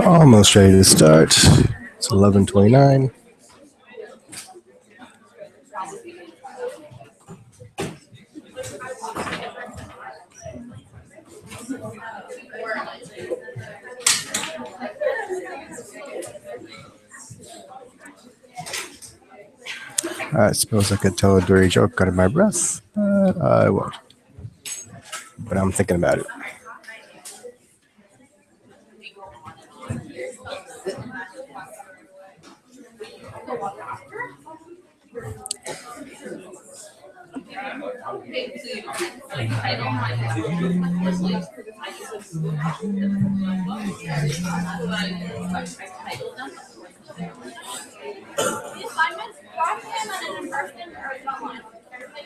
Almost ready to start. It's 11:29. I suppose I could tell a dirty joke under my breath, but I won't. But I'm thinking about it.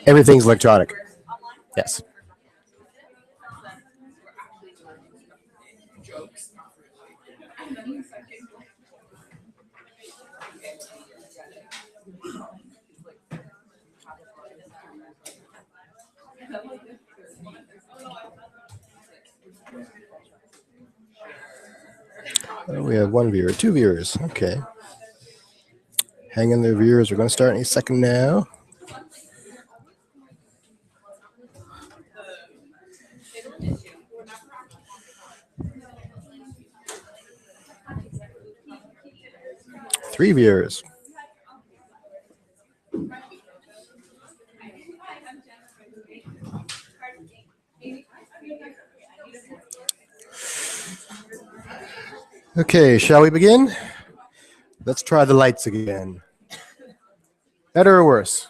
Everything's electronic. Yes. We have one viewer, two viewers. Okay. Hang in there, viewers. We're going to start any second now. Three viewers. Okay, shall we begin? Let's try the lights again. Better or worse?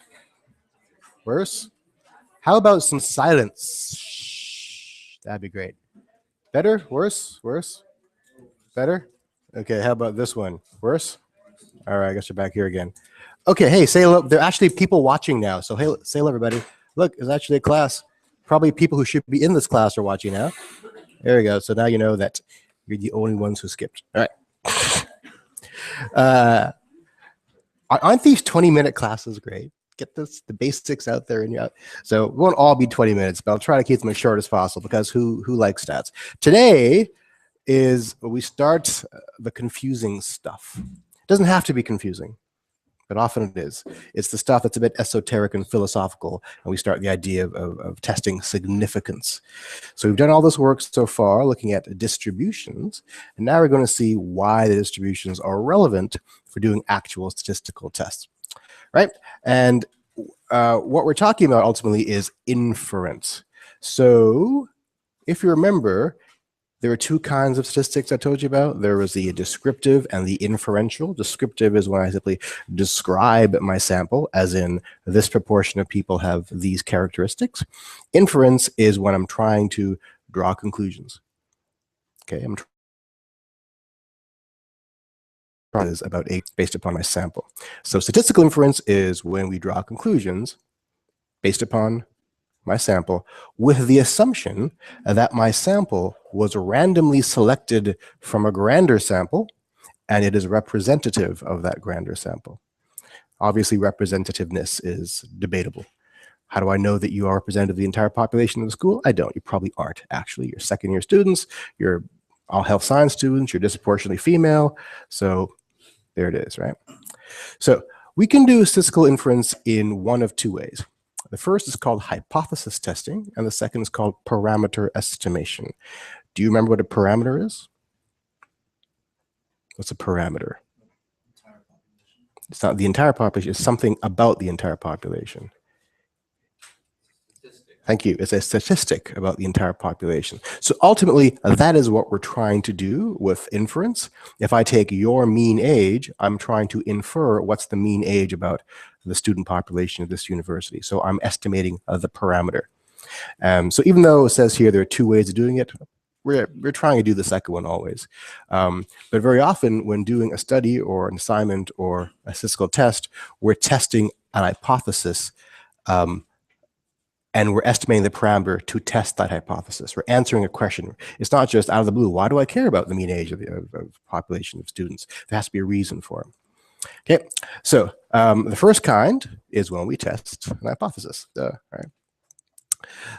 Worse? How about some silence? Shh, that'd be great. Better? Worse? Worse? Better? Okay, how about this one? Worse? All right, I guess you're back here again. Okay, hey, say hello. There are actually people watching now, so hey, say hello, everybody. Look, there's actually a class. Probably people who should be in this class are watching now. There we go. So now you know that you're the only ones who skipped. All right. Aren't these 20-minute classes great? Get the basics out there and you're out. So it won't all be 20 minutes, but I'll try to keep them as short as possible because who likes stats? Today is we start the confusing stuff. It doesn't have to be confusing, but often it is. It's the stuff that's a bit esoteric and philosophical, and we start the idea of testing significance. So we've done all this work so far looking at distributions, and now we're going to see why the distributions are relevant for doing actual statistical tests, right? And what we're talking about ultimately is inference. So if you remember, there are two kinds of statistics I told you about. There was the descriptive and the inferential. Descriptive is when I simply describe my sample, as in this proportion of people have these characteristics. Inference is when I'm trying to draw conclusions. Okay, I'm trying about A based upon my sample. So statistical inference is when we draw conclusions based upon my sample with the assumption that my sample was randomly selected from a grander sample and it is representative of that grander sample. Obviously, representativeness is debatable. How do I know that you are representative of the entire population of the school? I don't. You probably aren't, actually. You're second-year students. You're all health science students. You're disproportionately female. So there it is, right? So we can do statistical inference in one of two ways. The first is called hypothesis testing, and the second is called parameter estimation. Do you remember what a parameter is? What's a parameter? It's not the entire population, it's something about the entire population. Thank you. It's a statistic about the entire population. So ultimately, that is what we're trying to do with inference. If I take your mean age, I'm trying to infer what's the mean age about the student population of this university. So I'm estimating the parameter. So even though it says here there are two ways of doing it, we're trying to do the second one always. But very often when doing a study or an assignment or a statistical test, we're testing an hypothesis and we're estimating the parameter to test that hypothesis. We're answering a question. It's not just out of the blue. Why do I care about the mean age of the population of students? There has to be a reason for it. Okay, so the first kind is when we test an hypothesis. Right?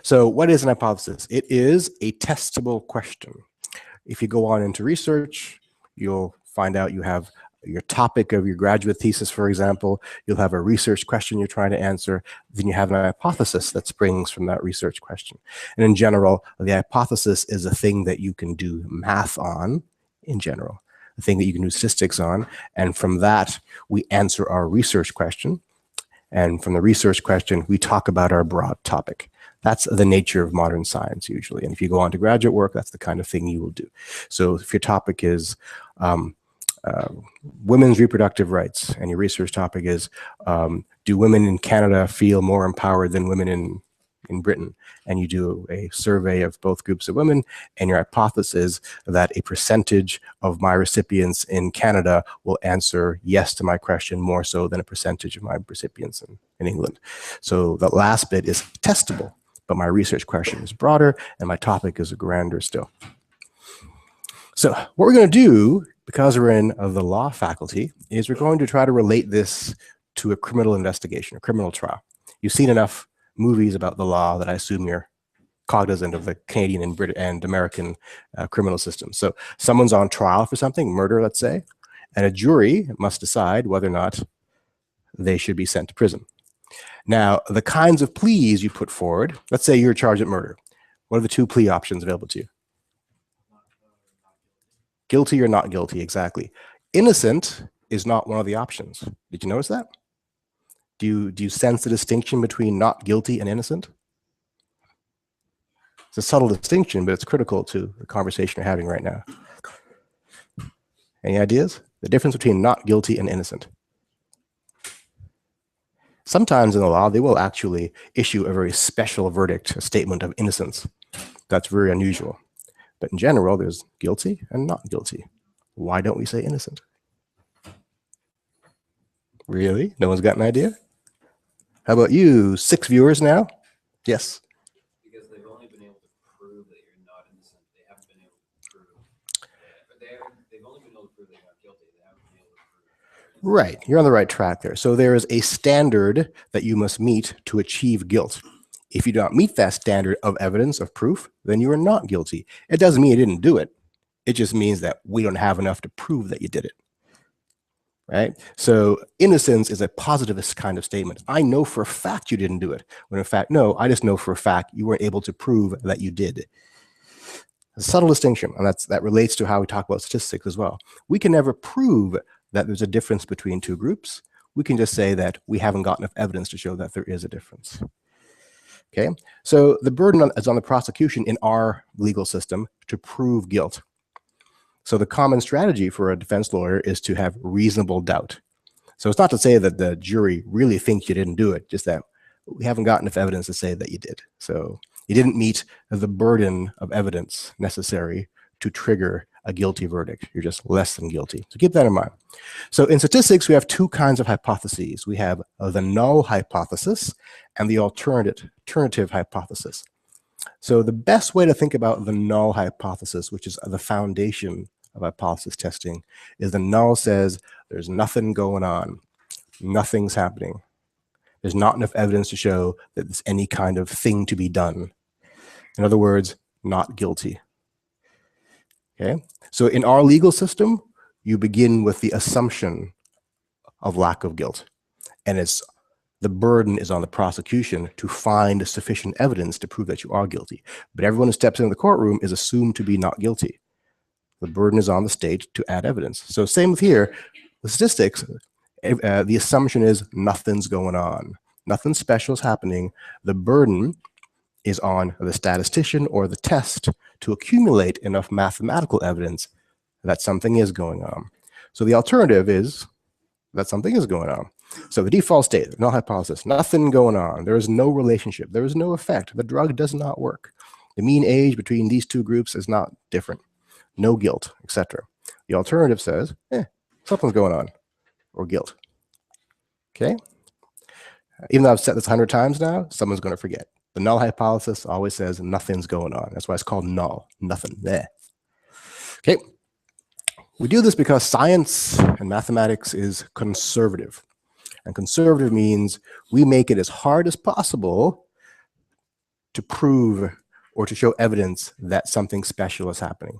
So what is an hypothesis? It is a testable question. If you go on into research, you'll find out you have your topic of your graduate thesis, for example. You'll have a research question you're trying to answer. Then you have an hypothesis that springs from that research question. And in general, the hypothesis is a thing that you can do math on in general, a thing that you can do statistics on. And from that, we answer our research question. And from the research question, we talk about our broad topic. That's the nature of modern science usually. And if you go on to graduate work, that's the kind of thing you will do. So if your topic is women's reproductive rights and your research topic is do women in Canada feel more empowered than women in Britain, and you do a survey of both groups of women, and your hypothesis is that a percentage of my recipients in Canada will answer yes to my question more so than a percentage of my recipients in England. So the last bit is testable, but my research question is broader and my topic is grander still. So what we're going to do, because we're in the law faculty, is we're going to try to relate this to a criminal investigation, a criminal trial. You've seen enough movies about the law that I assume you're cognizant of the Canadian and British and American criminal system. So someone's on trial for something, murder, let's say, and a jury must decide whether or not they should be sent to prison. Now, the kinds of pleas you put forward, let's say you're charged with murder. What are the two plea options available to you? Guilty or not guilty, exactly. Innocent is not one of the options. Did you notice that? Do you sense the distinction between not guilty and innocent? It's a subtle distinction, but it's critical to the conversation we're having right now. Any ideas? The difference between not guilty and innocent. Sometimes in the law, they will actually issue a very special verdict, a statement of innocence. That's very unusual. But in general, there's guilty and not guilty. Why don't we say innocent? Really? No one's got an idea? How about you? 6 viewers now? Yes. Because they've only been able to prove that you're not innocent. They haven't been able to prove, but they've only been able to prove they're not guilty. They haven't been able to prove. Right. You're on the right track there. So there is a standard that you must meet to achieve guilt. If you do not meet that standard of evidence, of proof, then you are not guilty. It doesn't mean you didn't do it. It just means that we don't have enough to prove that you did it. Right? So innocence is a positivist kind of statement. I know for a fact you didn't do it. When in fact, no, I just know for a fact you weren't able to prove that you did. A subtle distinction, and that relates to how we talk about statistics as well. We can never prove that there's a difference between two groups. We can just say that we haven't got enough evidence to show that there is a difference. Okay, so the burden is on the prosecution in our legal system to prove guilt. So the common strategy for a defense lawyer is to have reasonable doubt. So it's not to say that the jury really thinks you didn't do it, just that we haven't got enough evidence to say that you did. So you didn't meet the burden of evidence necessary to trigger a guilty verdict. You're just less than guilty. So keep that in mind. So in statistics, we have two kinds of hypotheses. We have the null hypothesis and the alternative hypothesis. So the best way to think about the null hypothesis, which is the foundation of hypothesis testing, is the null says there's nothing going on. Nothing's happening. There's not enough evidence to show that there's any kind of thing to be done. In other words, not guilty. Okay, so in our legal system, you begin with the assumption of lack of guilt. And the burden is on the prosecution to find sufficient evidence to prove that you are guilty. But everyone who steps into the courtroom is assumed to be not guilty. The burden is on the state to add evidence. So same with here, the statistics, the assumption is nothing's going on. Nothing special is happening. The burden is on the statistician or the test to accumulate enough mathematical evidence that something is going on. So the alternative is that something is going on. So the default state, the null hypothesis, nothing going on. There is no relationship. There is no effect. The drug does not work. The mean age between these two groups is not different. No guilt, etc. The alternative says, something's going on, or guilt. Okay? Even though I've said this 100 times now, someone's going to forget. The null hypothesis always says nothing's going on. That's why it's called null, nothing there. Okay? We do this because science and mathematics is conservative. And conservative means we make it as hard as possible to prove or to show evidence that something special is happening.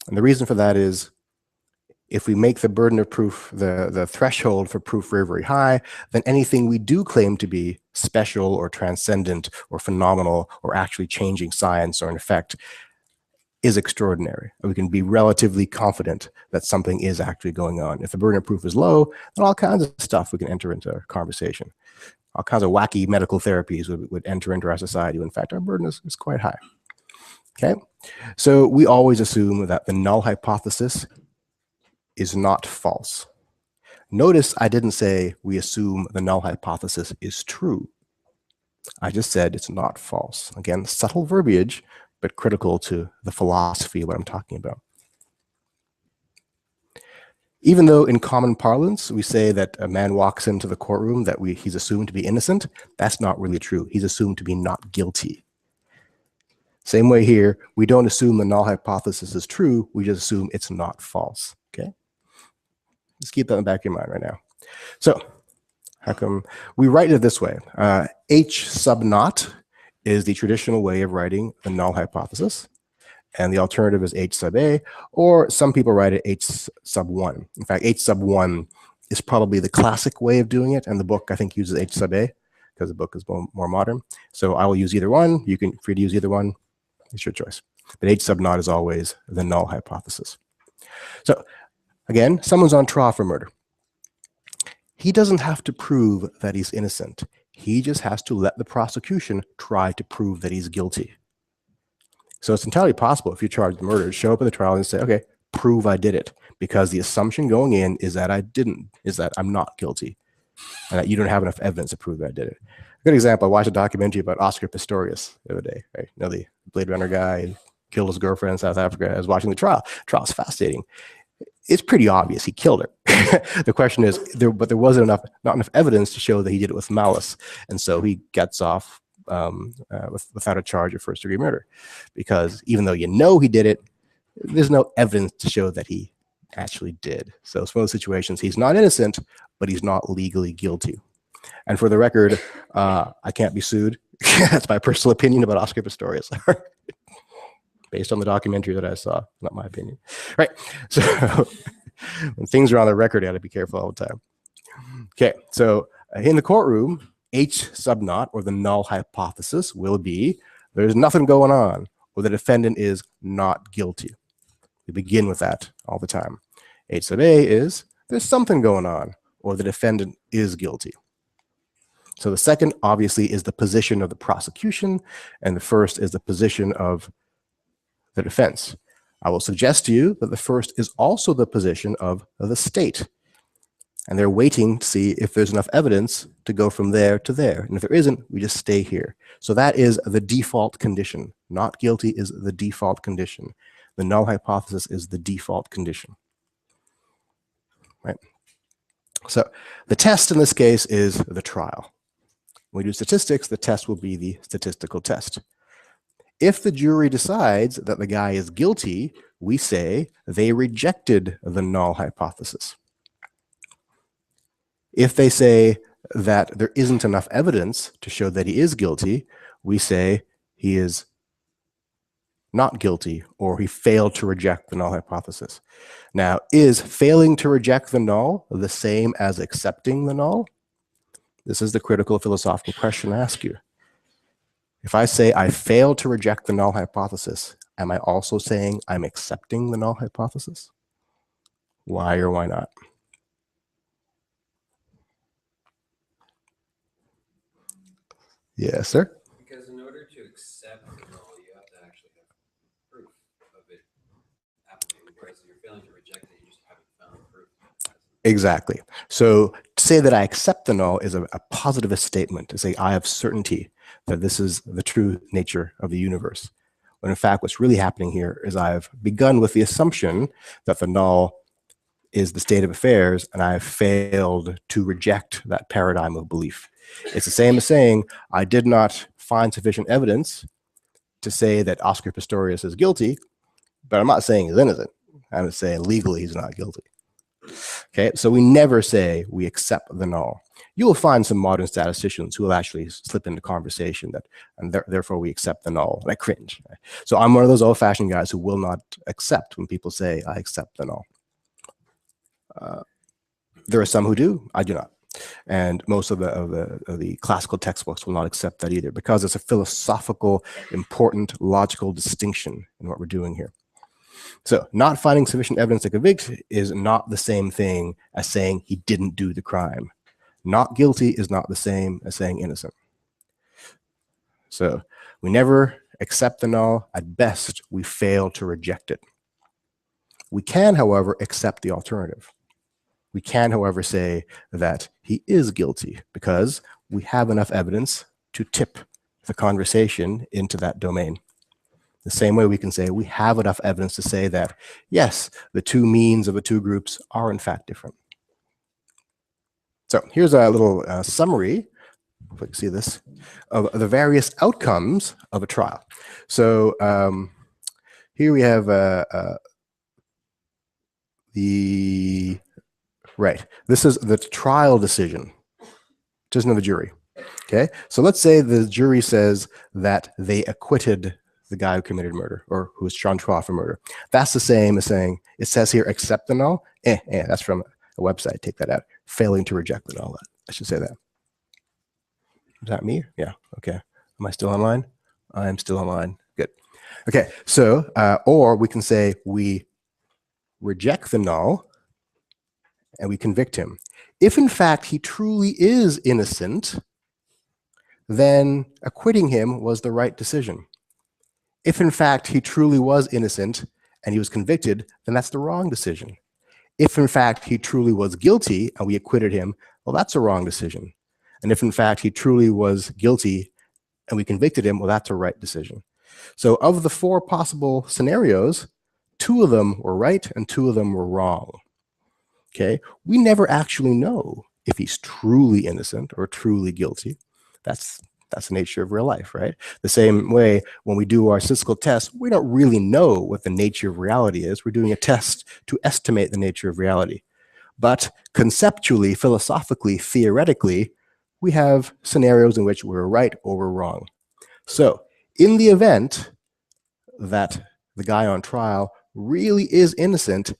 And the reason for that is if we make the burden of proof, the threshold for proof very, very high, then anything we do claim to be special or transcendent or phenomenal or actually changing science or an effect is extraordinary. We can be relatively confident that something is actually going on. If the burden of proof is low, then all kinds of stuff we can enter into a conversation. All kinds of wacky medical therapies would enter into our society. In fact, our burden is quite high. Okay, so we always assume that the null hypothesis is not false. Notice I didn't say we assume the null hypothesis is true. I just said it's not false. Again, subtle verbiage, but critical to the philosophy of what I'm talking about. Even though in common parlance, we say that a man walks into the courtroom that he's assumed to be innocent, that's not really true. He's assumed to be not guilty. Same way here, we don't assume the null hypothesis is true, we just assume it's not false, okay? Just keep that in the back of your mind right now. So, how come we write it this way? H sub naught is the traditional way of writing the null hypothesis, and the alternative is H sub A, or some people write it H sub 1. In fact, H sub 1 is probably the classic way of doing it, and the book, I think, uses H sub A, because the book is more modern. So I will use either one. You can free to use either one. It's your choice. But H sub naught is always the null hypothesis. So again, someone's on trial for murder. He doesn't have to prove that he's innocent. He just has to let the prosecution try to prove that he's guilty. So it's entirely possible if you charge the murder, show up at the trial and say, okay, prove I did it. Because the assumption going in is that I didn't, is that I'm not guilty. And that you don't have enough evidence to prove that I did it. A good example, I watched a documentary about Oscar Pistorius the other day, right? You know, the Blade Runner guy killed his girlfriend in South Africa. I was watching the trial. The trial's fascinating. It's pretty obvious he killed her. The question is, but there wasn't not enough evidence to show that he did it with malice. And so he gets off without a charge of first-degree murder. Because even though you know he did it, there's no evidence to show that he actually did. So it's one of those situations, he's not innocent, but he's not legally guilty. And for the record, I can't be sued. That's my personal opinion about Oscar Pistorius. Based on the documentary that I saw, not my opinion. Right, so when things are on the record, you got to be careful all the time. Okay, so in the courtroom, H sub naught, or the null hypothesis, will be there's nothing going on, or the defendant is not guilty. We begin with that all the time. H sub A is there's something going on, or the defendant is guilty. So the second, obviously, is the position of the prosecution, and the first is the position of the defense. I will suggest to you that the first is also the position of the state. And they're waiting to see if there's enough evidence to go from there to there. And if there isn't, we just stay here. So that is the default condition. Not guilty is the default condition. The null hypothesis is the default condition. Right? So the test in this case is the trial. When we do statistics, the test will be the statistical test. If the jury decides that the guy is guilty, we say they rejected the null hypothesis. If they say that there isn't enough evidence to show that he is guilty, we say he is not guilty, or he failed to reject the null hypothesis. Now, is failing to reject the null the same as accepting the null? This is the critical philosophical question I ask you. If I say I failed to reject the null hypothesis, am I also saying I'm accepting the null hypothesis? Why or why not? Yes, sir? Because in order to accept the null, you have to actually have proof of it happening. Whereas if you're failing to reject it, you just haven't found proof. Exactly. So to say that I accept the null is a positivist statement, to say I have certainty that this is the true nature of the universe. When in fact, what's really happening here is I've begun with the assumption that the null is the state of affairs, and I've failed to reject that paradigm of belief. It's the same as saying I did not find sufficient evidence to say that Oscar Pistorius is guilty, but I'm not saying he's innocent. I'm just saying legally he's not guilty. Okay, so we never say we accept the null. You will find some modern statisticians who will actually slip into conversation that, and therefore we accept the null. And I cringe. So I'm one of those old-fashioned guys who will not accept when people say I accept the null. There are some who do. I do not. And most of the classical textbooks will not accept that either, because it's a philosophical, important, logical distinction in what we're doing here. So not finding sufficient evidence to convict is not the same thing as saying he didn't do the crime. Not guilty is not the same as saying innocent. So we never accept the null. At best, we fail to reject it. We can, however, accept the alternative. We can, however, say that he is guilty because we have enough evidence to tip the conversation into that domain. The same way we can say we have enough evidence to say that, yes, the two means of the two groups are in fact different. So here's a little summary, if I can see this, of the various outcomes of a trial. So here we have this is the trial decision, decision of the jury. Okay, so let's say the jury says that they acquitted the guy who committed murder or who was shown trial for murder. That's the same as saying, it says here, accept the null. That's from a website, take that out. Failing to reject the null. I should say that. Is that me? Yeah, okay. Am I still online? I'm still online, good. Okay, so, or we can say we reject the null and we convict him. If in fact he truly is innocent, then acquitting him was the right decision. If in fact he truly was innocent and he was convicted, then that's the wrong decision. If in fact he truly was guilty and we acquitted him, well, that's a wrong decision. And if in fact he truly was guilty and we convicted him, well, that's a right decision. So of the four possible scenarios, 2 of them were right and 2 of them were wrong. Okay, we never actually know if he's truly innocent or truly guilty. That's the nature of real life, right? The same way when we do our statistical tests, we don't really know what the nature of reality is. We're doing a test to estimate the nature of reality. But conceptually, philosophically, theoretically, we have scenarios in which we're right or we're wrong. So in the event that the guy on trial really is innocent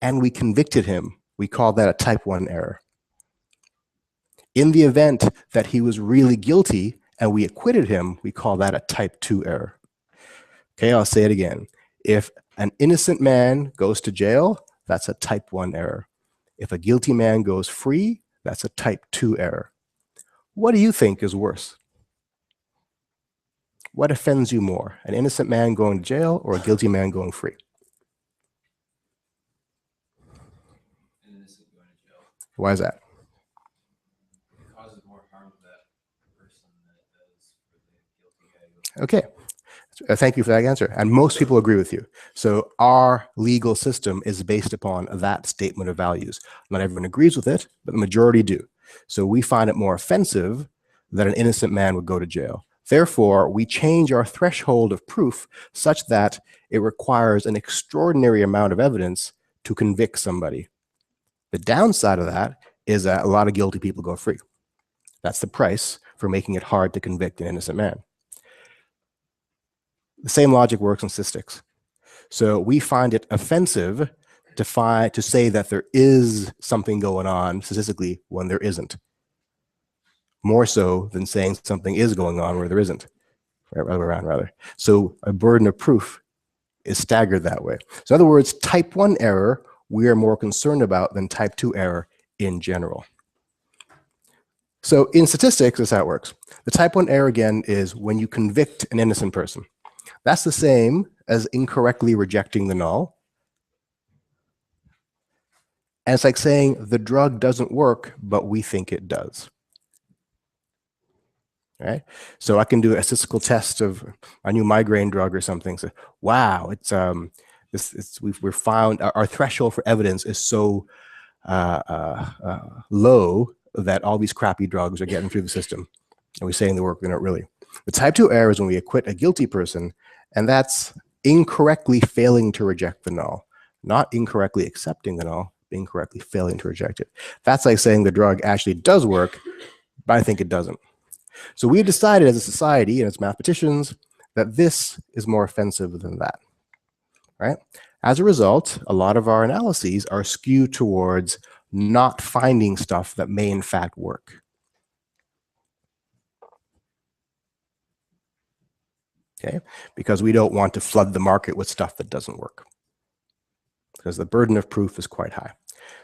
and we convicted him, we call that a type 1 error. In the event that he was really guilty and we acquitted him, we call that a type 2 error. Okay, I'll say it again. If an innocent man goes to jail, that's a type 1 error. If a guilty man goes free, that's a type 2 error. What do you think is worse? What offends you more, an innocent man going to jail or a guilty man going free? An innocent going to jail. Why is that? It causes more harm to that person than it does for the guilty guy. Okay. Thank you for that answer. And most people agree with you. So our legal system is based upon that statement of values. Not everyone agrees with it, but the majority do. So we find it more offensive that an innocent man would go to jail. Therefore, we change our threshold of proof such that it requires an extraordinary amount of evidence to convict somebody. The downside of that is that a lot of guilty people go free. That's the price for making it hard to convict an innocent man. The same logic works in statistics. So we find it offensive to say that there is something going on statistically when there isn't. More so than saying something is going on where there isn't. Rather. So a burden of proof is staggered that way. So in other words, type 1 error we are more concerned about than type 2 error in general. So in statistics, that's how it works. The type 1 error again is when you convict an innocent person. That's the same as incorrectly rejecting the null. And it's like saying the drug doesn't work, but we think it does. Right? So I can do a statistical test of a new migraine drug or something. So, wow, we're found our threshold for evidence is so low that all these crappy drugs are getting through the system. And we're saying they work, they're not really. The type 2 error is when we acquit a guilty person, and that's incorrectly failing to reject the null, not incorrectly accepting the null, incorrectly failing to reject it. That's like saying the drug actually does work, but I think it doesn't. So we decided as a society and as mathematicians that this is more offensive than that, right? As a result, a lot of our analyses are skewed towards not finding stuff that may in fact work. Okay, because we don't want to flood the market with stuff that doesn't work, because the burden of proof is quite high.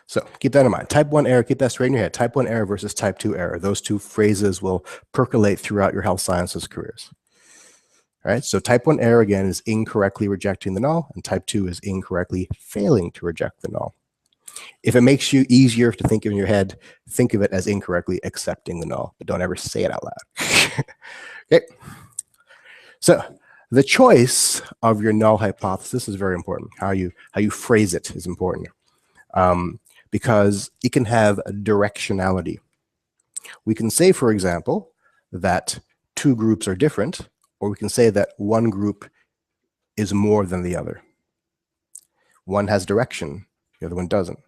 So keep that in mind. Type 1 error, keep that straight in your head. Type 1 error versus type 2 error. Those two phrases will percolate throughout your health sciences careers. All right, so type 1 error, again, is incorrectly rejecting the null, and type 2 is incorrectly failing to reject the null. If it makes you easier to think in your head, think of it as incorrectly accepting the null, but don't ever say it out loud. Okay. So the choice of your null hypothesis is very important. How you phrase it is important, because it can have a directionality. We can say, for example, that two groups are different, or we can say that one group is more than the other. One has direction, the other one doesn't.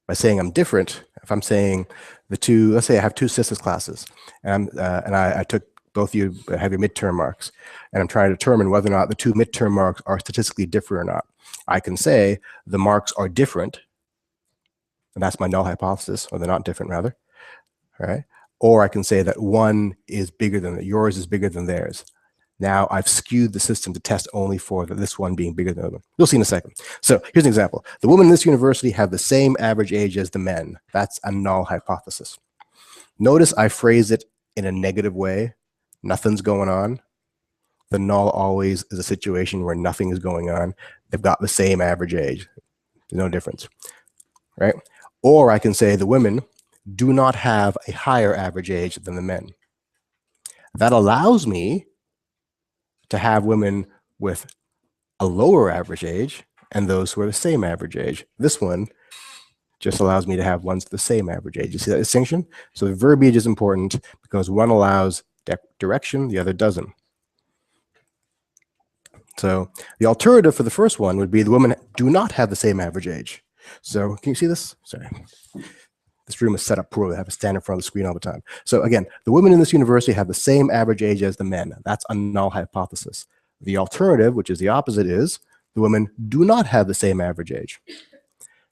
By saying I'm different, if I'm saying the two, let's say I have two statistics classes, and I took both of you have your midterm marks, and I'm trying to determine whether or not the two midterm marks are statistically different or not. I can say the marks are different, and that's my null hypothesis, or they're not different rather, all right? Or I can say that one is bigger than yours is bigger than theirs. Now I've skewed the system to test only for this one being bigger than the other. You'll see in a second. So here's an example. The women in this university have the same average age as the men. That's a null hypothesis. Notice I phrase it in a negative way. Nothing's going on. The null always is a situation where nothing is going on. They've got the same average age. There's no difference, right? Or I can say the women do not have a higher average age than the men. That allows me to have women with a lower average age and those who are the same average age. This one just allows me to have ones the same average age. You see that distinction? So the verbiage is important because one allows direction, the other doesn't. So the alternative for the first one would be the women do not have the same average age. So can you see this? Sorry. This room is set up poorly. I have to stand in front of the screen all the time. So again, the women in this university have the same average age as the men. That's a null hypothesis. The alternative, which is the opposite, is the women do not have the same average age.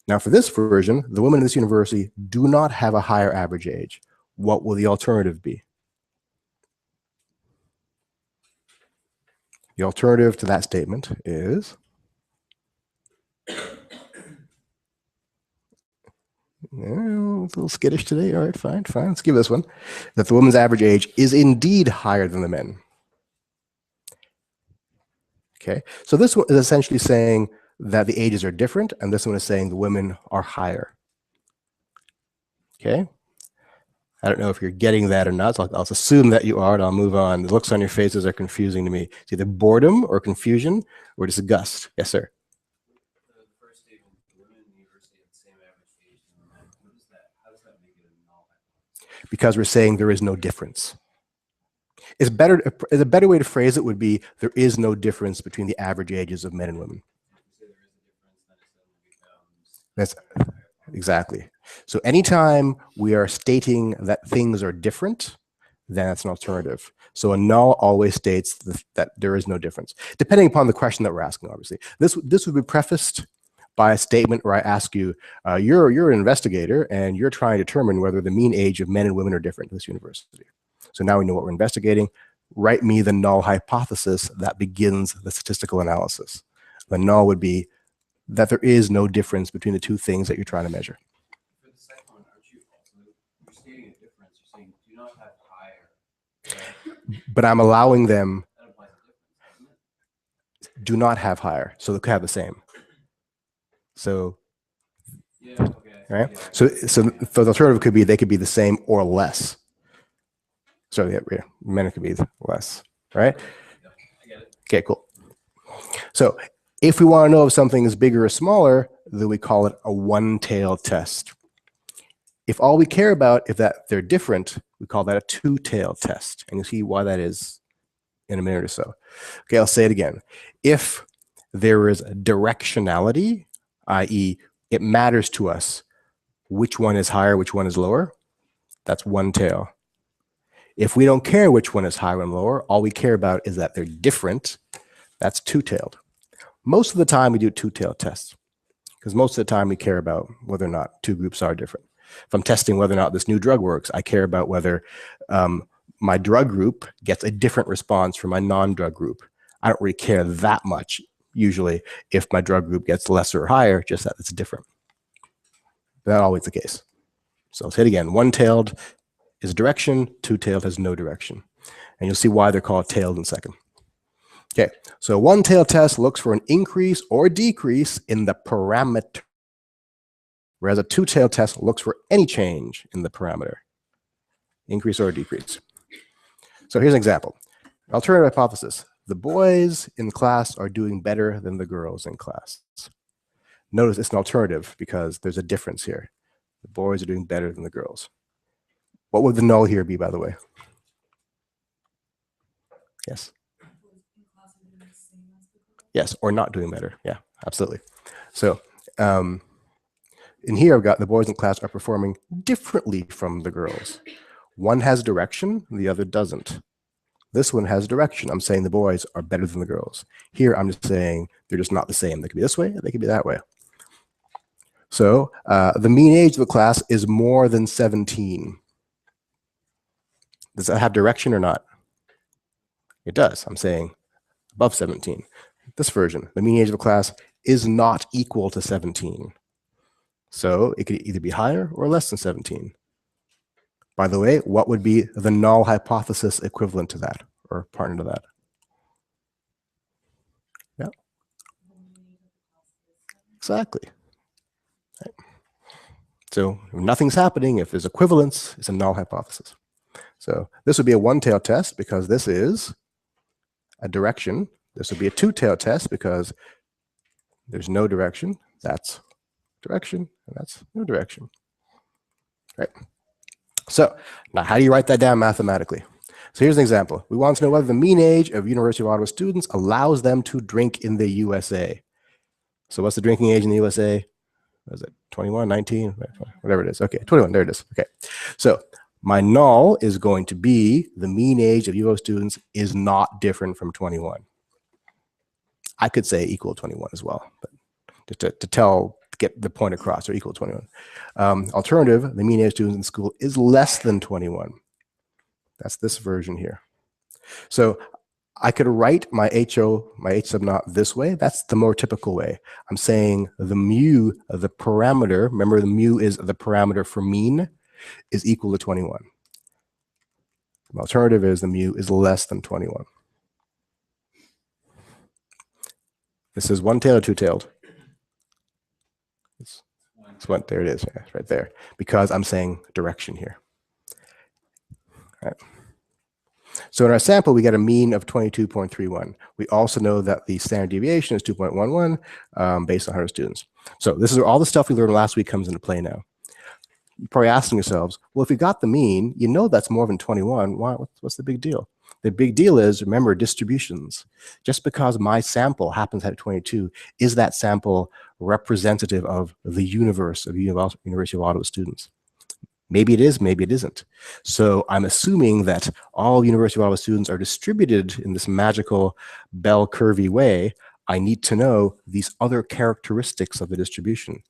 Now for this version, the women in this university do not have a higher average age. What will the alternative be? The alternative to that statement is it's a little skittish today. All right, fine. Let's give this one. That the woman's average age is indeed higher than the men. Okay, so this one is essentially saying that the ages are different, and this one is saying the women are higher. Okay, I don't know if you're getting that or not, so I'll assume that you are, and I'll move on. The looks on your faces are confusing to me. It's either boredom or confusion or disgust. Yes, sir. The first statement, the women in the university have the same average age as the men. What is that? How does that make it a null hypothesis? Because we're saying there is no difference. It's a better way to phrase it would be there is no difference between the average ages of men and women. If you say there is a difference, then it suddenly becomes. That's exactly. So anytime we are stating that things are different, then that's an alternative. So a null always states that there is no difference, depending upon the question that we're asking, obviously. This would be prefaced by a statement where I ask you, you're an investigator and you're trying to determine whether the mean age of men and women are different in this university. So now we know what we're investigating. Write me the null hypothesis that begins the statistical analysis. The null would be that there is no difference between the two things that you're trying to measure. For the second one, aren't you also, you're stating a difference, you're saying do not have higher. But I'm allowing them That implies a difference, doesn't it? do not have higher, so they could have the same. So Yeah, okay. right? Yeah, So the alternative could be they could be the same or less. So yeah, men could be less, right? yeah, I get it. Okay, cool. So if we want to know if something is bigger or smaller, then we call it a one-tailed test. If all we care about is that they're different, we call that a two-tailed test. And you'll see why that is in a minute or so. Okay, I'll say it again. If there is directionality, i.e., it matters to us which one is higher, which one is lower, that's one tail. If we don't care which one is higher and lower, all we care about is that they're different, that's two-tailed. Most of the time we do two-tailed tests because most of the time we care about whether or not two groups are different. If I'm testing whether or not this new drug works, I care about whether my drug group gets a different response from my non-drug group. I don't really care that much usually if my drug group gets lesser or higher, just that it's different. Not always the case. So let's hit again. One-tailed is direction, two-tailed has no direction. And you'll see why they're called tailed in a second. Okay, so one-tailed test looks for an increase or decrease in the parameter, whereas a two-tailed test looks for any change in the parameter, increase or decrease. So here's an example. Alternative hypothesis. The boys in class are doing better than the girls in class. Notice it's an alternative because there's a difference here. The boys are doing better than the girls. What would the null here be, by the way? Yes. Yes, or not doing better. Yeah, absolutely. So in here, I've got the boys in class are performing differently from the girls. One has direction, the other doesn't. This one has direction. I'm saying the boys are better than the girls. Here, I'm just saying they're just not the same. They could be this way, they could be that way. So the mean age of the class is more than 17. Does that have direction or not? It does. I'm saying above 17. This version, the mean age of a class is not equal to 17. So it could either be higher or less than 17. By the way, what would be the null hypothesis equivalent to that or partner to that? Yeah. Exactly. Right. So if nothing's happening, if there's equivalence, it's a null hypothesis. So this would be a one-tailed test because this is a direction. This would be a two-tailed test because there's no direction. That's direction, and that's no direction. Right. So now how do you write that down mathematically? So here's an example. We want to know whether the mean age of University of Ottawa students allows them to drink in the USA. So what's the drinking age in the USA? What is it? 21, 19, whatever it is. Okay, 21, there it is. Okay. So my null is going to be the mean age of UO students is not different from 21. I could say equal 21 as well, but to get the point across, or equal 21. Alternative, the mean age of students in school is less than 21. That's this version here. So I could write my HO, my H sub naught this way. That's the more typical way. I'm saying the mu, the parameter, remember the mu is the parameter for mean, is equal to 21. The alternative is the mu is less than 21. This is one-tailed or two-tailed? It's one, there it is, yeah, right there. Because I'm saying direction here. All right. So in our sample, we get a mean of 22.31. We also know that the standard deviation is 2.11 based on 100 students. So this is all the stuff we learned last week comes into play now. You're probably asking yourselves, well, if we got the mean, you know that's more than 21. What's the big deal? The big deal is, remember, distributions. Just because my sample happens at 22, is that sample representative of the universe of University of Ottawa students? Maybe it is, maybe it isn't. So I'm assuming that all University of Ottawa students are distributed in this magical bell curvy way. I need to know these other characteristics of the distribution,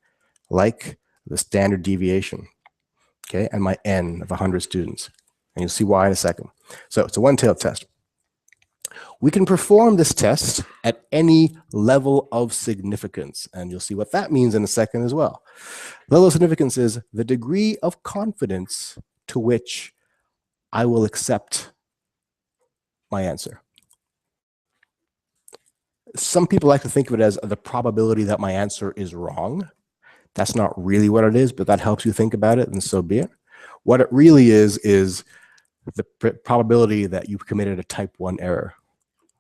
like the standard deviation, okay, and my N of 100 students. And you'll see why in a second. So it's a one-tailed test. We can perform this test at any level of significance, and you'll see what that means in a second as well. Level of significance is the degree of confidence to which I will accept my answer. Some people like to think of it as the probability that my answer is wrong. That's not really what it is, but that helps you think about it, and so be it. What it really is the probability that you've committed a type 1 error.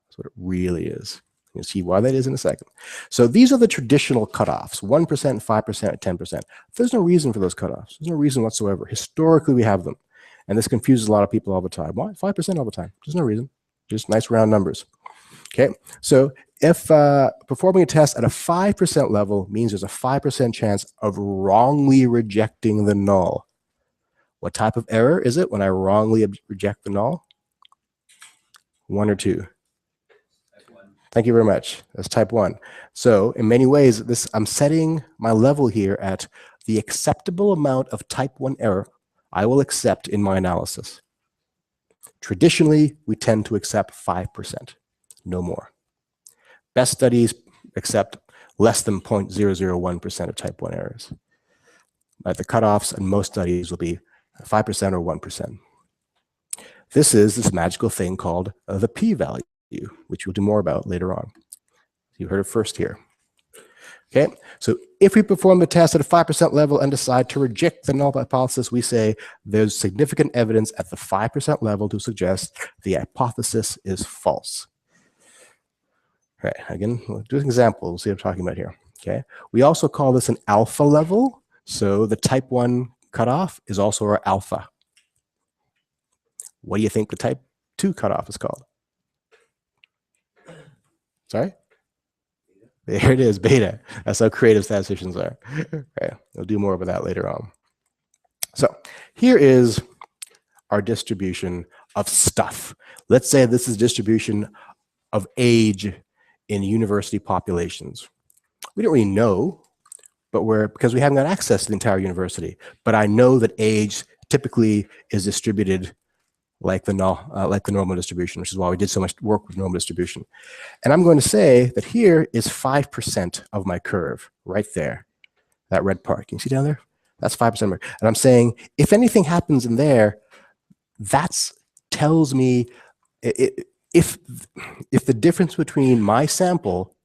That's what it really is. You'll see why that is in a second. So these are the traditional cutoffs, 1%, 5%, 10%. There's no reason for those cutoffs. There's no reason whatsoever. Historically, we have them. And this confuses a lot of people all the time. Why? 5% all the time. There's no reason. Just nice round numbers. Okay, so if performing a test at a 5% level means there's a 5% chance of wrongly rejecting the null. What type of error is it when I wrongly reject the null? 1 or 2? Thank you very much. That's type 1. So in many ways, I'm setting my level here at the acceptable amount of type 1 error I will accept in my analysis. Traditionally, we tend to accept 5%, no more. Best studies accept less than 0.001% of type 1 errors. The cutoffs in most studies will be 5% or 1%. This is this magical thing called the p-value, which we'll do more about later on. You heard it first here. Okay, so if we perform the test at a 5% level and decide to reject the null hypothesis, we say there's significant evidence at the 5% level to suggest the hypothesis is false. All right, again, we'll do an example. We'll see what I'm talking about here. Okay, we also call this an alpha level. So the type 1 cutoff is also our alpha. What do you think the type 2 cutoff is called? Sorry? There it is, beta. That's how creative statisticians are. Okay, we'll do more about that later on. So here is our distribution of stuff. Let's say this is distribution of age in university populations. We don't really know, but because we haven't got access to the entire university. But I know that age typically is distributed like the normal distribution, which is why we did so much work with normal distribution. And I'm going to say that here is 5% of my curve right there, that red part. Can you see down there? That's 5%. And I'm saying if anything happens in there, that tells me if the difference between my sample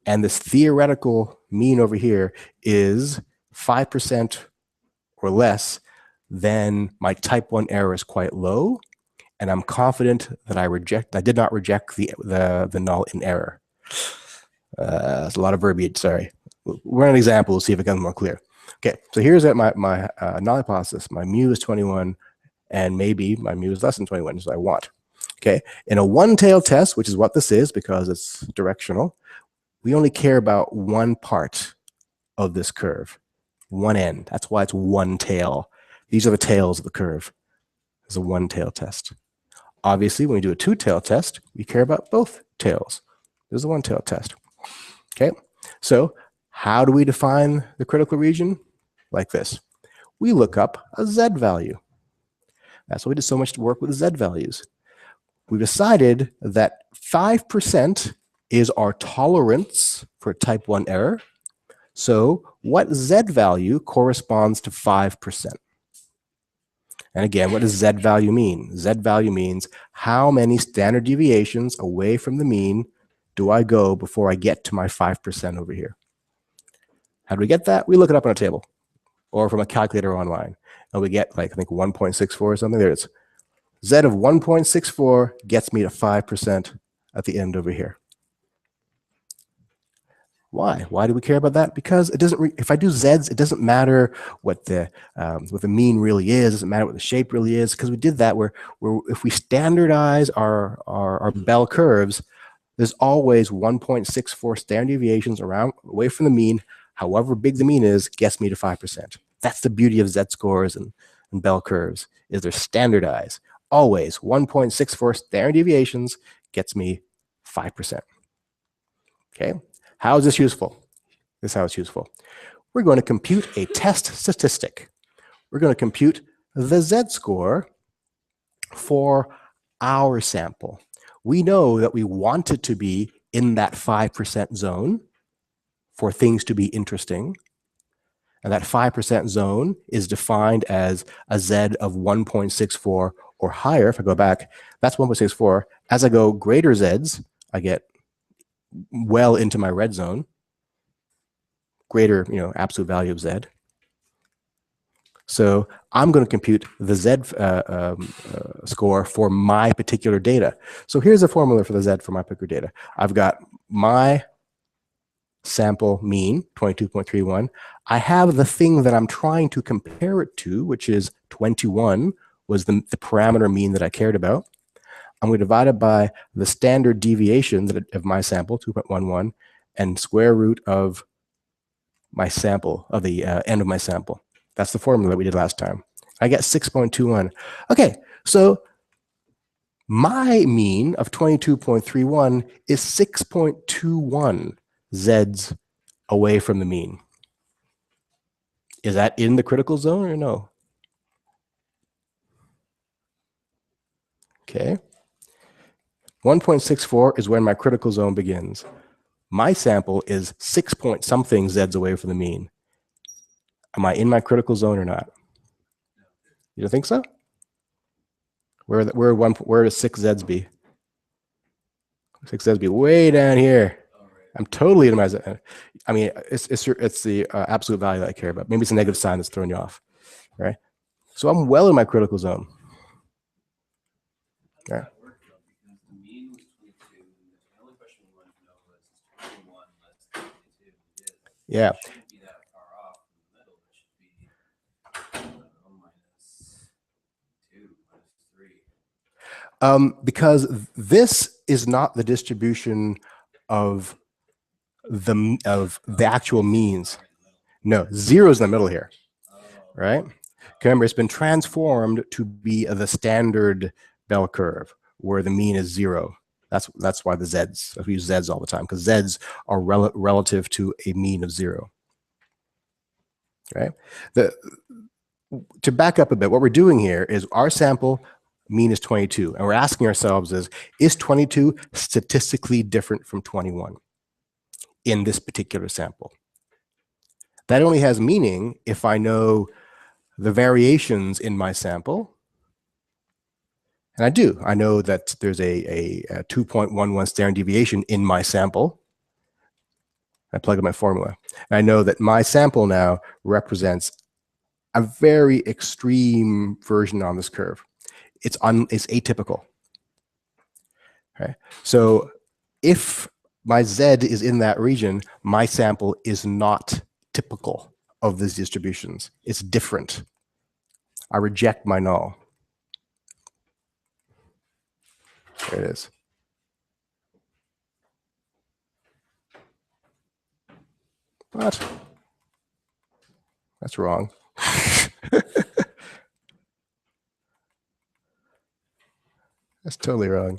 and this theoretical mean over here is 5% or less, then my type 1 error is quite low, and I'm confident that I did not reject the null in error. That's a lot of verbiage, sorry. We'll run an example, we'll see if it becomes more clear. Okay, so here's my null hypothesis. My mu is 21, and maybe my mu is less than 21, so I want. Okay, in a one-tailed test, which is what this is because it's directional, we only care about one part of this curve, one end. That's why it's one tail. These are the tails of the curve. It's a one-tail test. Obviously, when we do a two-tail test, we care about both tails. This is a one-tail test. Okay, so how do we define the critical region? Like this. We look up a z value. That's why we did so much work with z values. We decided that 5% is our tolerance for type 1 error. So what z value corresponds to 5%? And again, what does z value mean? Z value means how many standard deviations away from the mean do I go before I get to my 5% over here? How do we get that? We look it up on a table or from a calculator online. And we get like, I think 1.64 or something. There it is. Z of 1.64 gets me to 5% at the end over here. Why? Why do we care about that? Because it doesn't. If I do z's, it doesn't matter what the mean really is. It doesn't matter what the shape really is. Because we did that where if we standardize our bell curves, there's always 1.64 standard deviations away from the mean. However big the mean is, gets me to 5%. That's the beauty of z-scores and bell curves, is they're standardized. Always 1.64 standard deviations gets me 5%. Okay. How is this useful? This is how it's useful. We're going to compute a test statistic. We're going to compute the z-score for our sample. We know that we want it to be in that 5% zone for things to be interesting. And that 5% zone is defined as a z of 1.64 or higher. If I go back, that's 1.64. As I go greater z's, I get well into my red zone. greater, absolute value of Z. So I'm going to compute the Z score for my particular data. So here's a formula for the Z for my particular data. I've got my sample mean, 22.31. I have the thing that I'm trying to compare it to, which is 21 was the parameter mean that I cared about. I'm going to divide it by the standard deviation of my sample, 2.11, and square root of my sample, of the end of my sample. That's the formula that we did last time. I get 6.21. Okay, so my mean of 22.31 is 6.21 Zs away from the mean. Is that in the critical zone or no? Okay. 1.64 is when my critical zone begins. My sample is 6 point something Zs away from the mean. Am I in my critical zone or not? You don't think so? Where does 6 Zs be? 6 Zs be way down here. I'm totally in my zone. I mean, it's the absolute value that I care about. Maybe it's a negative sign that's throwing you off, right? So I'm well in my critical zone. Yeah. Yeah. Because this is not the distribution of the actual means. No, 0 is in the middle here, right? Remember, it's been transformed to be the standard bell curve where the mean is 0. That's why the Zs, we use Zs all the time, because Zs are relative to a mean of 0. Right? To back up a bit, what we're doing here is our sample mean is 22, and we're asking ourselves is 22 statistically different from 21 in this particular sample? That only has meaning if I know the variations in my sample. And I do. I know that there's a 2.11 standard deviation in my sample. I plug in my formula. And I know that my sample now represents a very extreme version on this curve. It's atypical. Okay? So if my Z is in that region, my sample is not typical of these distributions. It's different. I reject my null. There it is. What? That's wrong. That's totally wrong.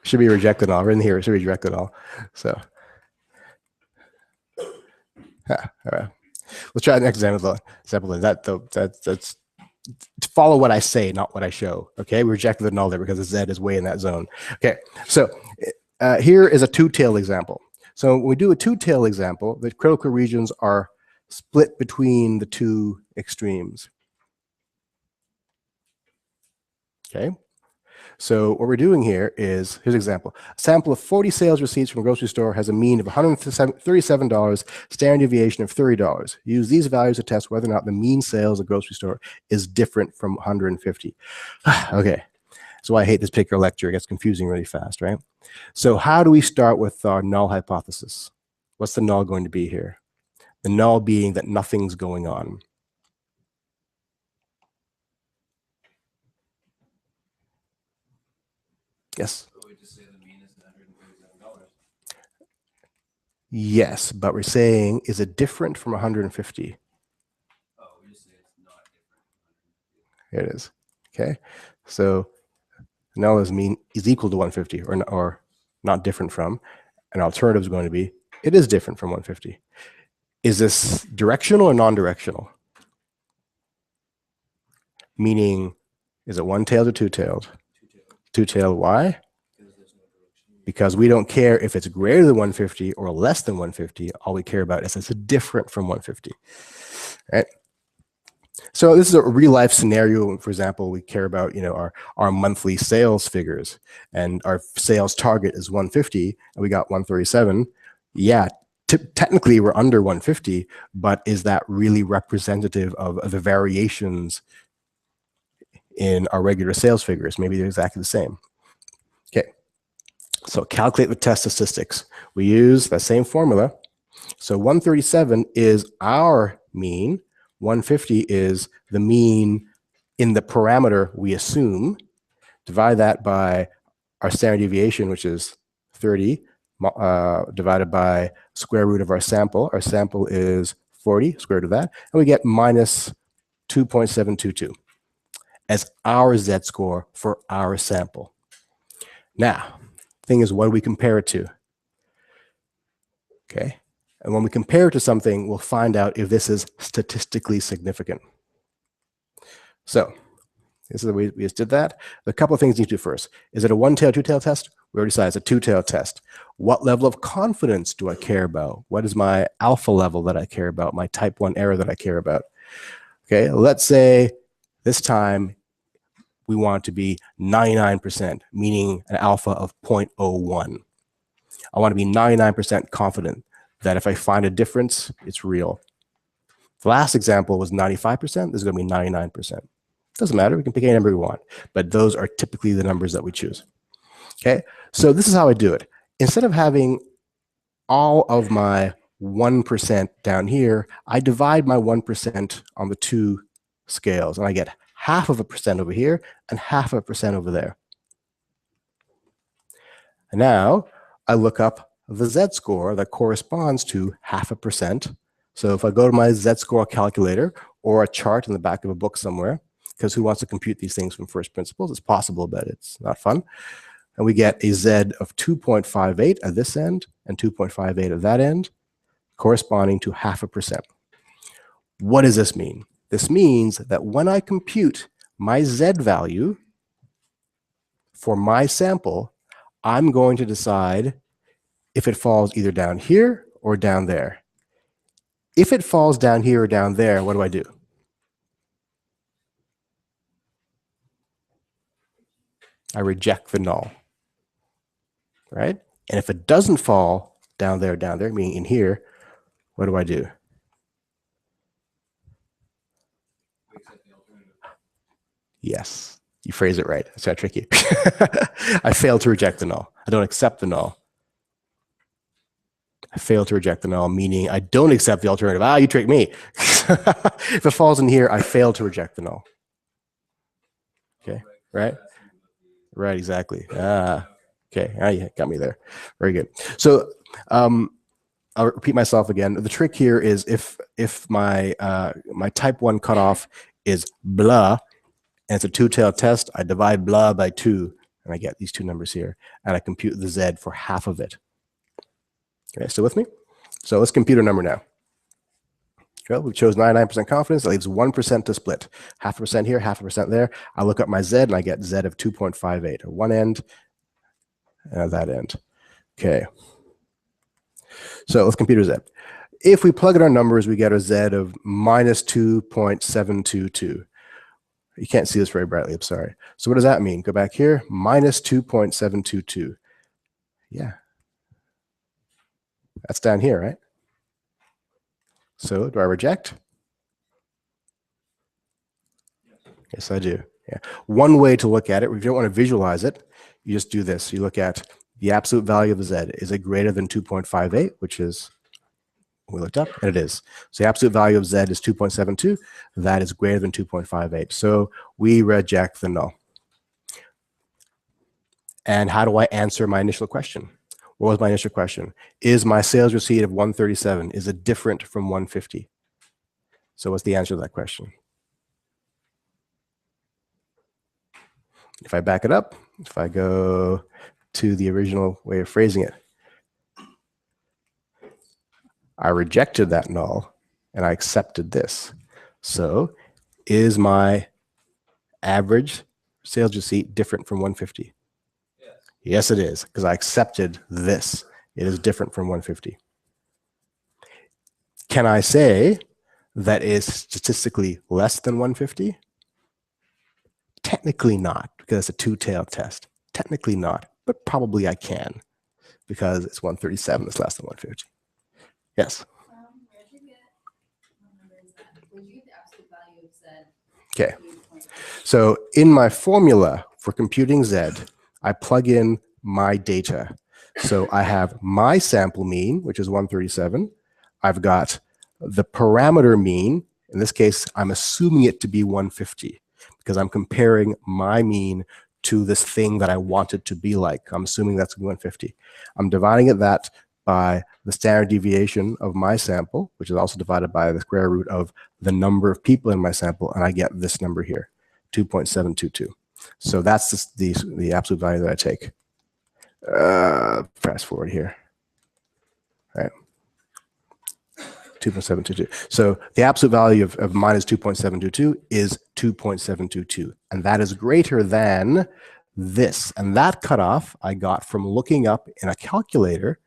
Should be rejected null. We're in here. It should be rejected null. So, all right. Let's try the next example. That's to follow what I say, not what I show. Okay, we rejected the null there because the Z is way in that zone. Okay, so here is a two-tailed example. So when we do a two-tailed example, the critical regions are split between the two extremes. Okay, so what we're doing here is, here's an example. A sample of 40 sales receipts from a grocery store has a mean of $137, standard deviation of $30. Use these values to test whether or not the mean sales of a grocery store is different from 150. Okay, so I hate this particular lecture. It gets confusing really fast, right? So how do we start with our null hypothesis? What's the null going to be here? The null being that nothing's going on. Yes? So we just say the mean is $137. Yes, but we're saying, is it different from 150? Oh, we just say it's not different. Here it is. Okay, so null is mean is equal to 150 or not different from. An alternative is going to be it is different from 150. Is this directional or non-directional? Meaning, is it one-tailed or two-tailed? Two-tailed. Why? Because we don't care if it's greater than 150 or less than 150. All we care about is it's different from 150. Right? So this is a real life scenario. For example, we care about our monthly sales figures, and our sales target is 150, and we got 137. Yeah, Technically, we're under 150, but is that really representative of the variations in our regular sales figures? Maybe they're exactly the same. Okay, so calculate the test statistics. We use the same formula. So 137 is our mean. 150 is the mean in the parameter we assume. Divide that by our standard deviation, which is 30, divided by square root of our sample. Our sample is 40, square root of that, and we get minus 2.722 as our z-score for our sample. Now, the thing is, what do we compare it to? Okay, and when we compare it to something, we'll find out if this is statistically significant. So this is the way we just did that. A couple of things you need to do first. Is it a one-tailed, two-tailed test? We already said it's a two-tailed test. What level of confidence do I care about? What is my alpha level that I care about? My type 1 error that I care about? Okay, let's say this time we want it to be 99%, meaning an alpha of 0.01. I want to be 99% confident that if I find a difference, it's real. The last example was 95%. This is going to be 99%. Doesn't matter. We can pick any number we want, but those are typically the numbers that we choose. Okay, so this is how I do it. Instead of having all of my 1% down here, I divide my 1% on the two scales, and I get 0.5% over here and 0.5% over there. And now I look up the z-score that corresponds to 0.5%. So if I go to my z-score calculator or a chart in the back of a book somewhere, because who wants to compute these things from first principles? It's possible, but it's not fun. And we get a z of 2.58 at this end and 2.58 at that end, corresponding to 0.5%. What does this mean? This means that when I compute my z value for my sample, I'm going to decide if it falls either down here or down there. If it falls down here or down there, what do I do? I reject the null, right? And if it doesn't fall down there, meaning in here, what do I do? Yes, you phrase it right. That's not tricky. I fail to reject the null. I don't accept the null. I fail to reject the null, meaning I don't accept the alternative. Ah, you tricked me. If it falls in here, I fail to reject the null. Okay, right? Right, exactly. Ah, okay. Ah, you got me there. Very good. So I'll repeat myself again. The trick here is if my my type 1 cutoff is blah, and it's a two-tailed test, I divide blah by 2, and I get these two numbers here, and I compute the z for half of it. Okay, still with me? So let's compute a number now. Well, we chose 99% confidence. That leaves 1% to split. 0.5% here, 0.5% there. I look up my z, and I get z of 2.58 at one end and at that end. Okay. So let's compute a z. If we plug in our numbers, we get a z of minus 2.722. You can't see this very brightly, I'm sorry. So what does that mean? Go back here, minus 2.722. Yeah. That's down here, right? So do I reject? Yes, I do. Yeah. One way to look at it, if you don't want to visualize it, you just do this. You look at the absolute value of the z. Is it greater than 2.58, which is, we looked up, and it is. So the absolute value of z is 2.72. That is greater than 2.58. So we reject the null. And how do I answer my initial question? What was my initial question? Is my sales receipt of 137, is it different from 150? So what's the answer to that question? If I back it up, if I go to the original way of phrasing it, I rejected that null and I accepted this. So is my average sales receipt different from 150? Yes. Yes, it is, because I accepted this. It is different from 150. Can I say that is statistically less than 150? Technically not, because it's a two-tailed test. Technically not, but probably I can, because it's 137 that's less than 150. Yes. Where'd you get, what number is that? Where'd you get the absolute value of Z? Okay. So in my formula for computing Z, I plug in my data. So I have my sample mean, which is 137. I've got the parameter mean. In this case, I'm assuming it to be 150 because I'm comparing my mean to this thing that I want it to be like. I'm assuming that's 150. I'm dividing that by the standard deviation of my sample, which is also divided by the square root of the number of people in my sample, and I get this number here, 2.722. So that's the absolute value that I take. Fast forward here. All right. 2.722. So the absolute value of minus 2.722 is 2.722. And that is greater than this. And that cutoff I got from looking up in a calculator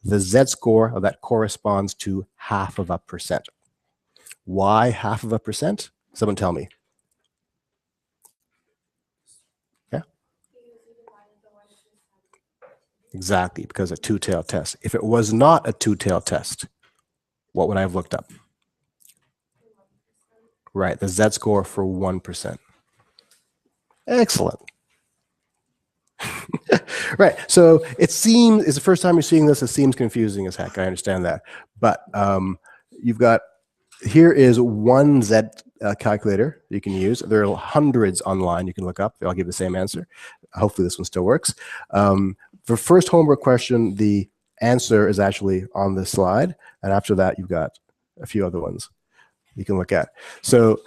the z-score that corresponds to 0.5%. Why 0.5%? Someone tell me. Yeah? Exactly, because a two-tailed test. If it was not a two-tailed test, what would I have looked up? Right, the z-score for 1%. Excellent. Right, so it seems, it's the first time you're seeing this, it seems confusing as heck, I understand that. But you've got, here is one Z calculator you can use. There are hundreds online you can look up. They all give the same answer. Hopefully this one still works. For first homework question, the answer is actually on this slide. And after that, you've got a few other ones you can look at. So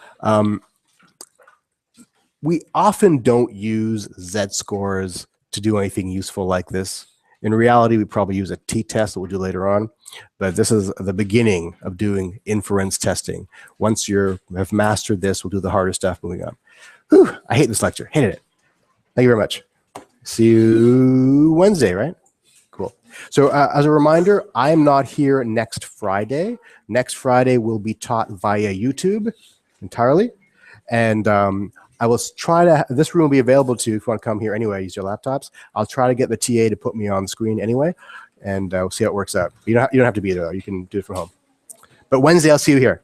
we often don't use z-scores to do anything useful like this. In reality, we probably use a t-test that we'll do later on, but this is the beginning of doing inference testing. Once you have mastered this, we'll do the harder stuff moving on. Whew, I hate this lecture, hated it. Thank you very much. See you Wednesday, right? Cool. So as a reminder, I'm not here next Friday. Next Friday will be taught via YouTube entirely. And I will try to, this room will be available to you if you want to come here anyway, use your laptops. I'll try to get the TA to put me on the screen anyway, and we'll see how it works out. You don't have to be there, though. You can do it from home. But Wednesday, I'll see you here.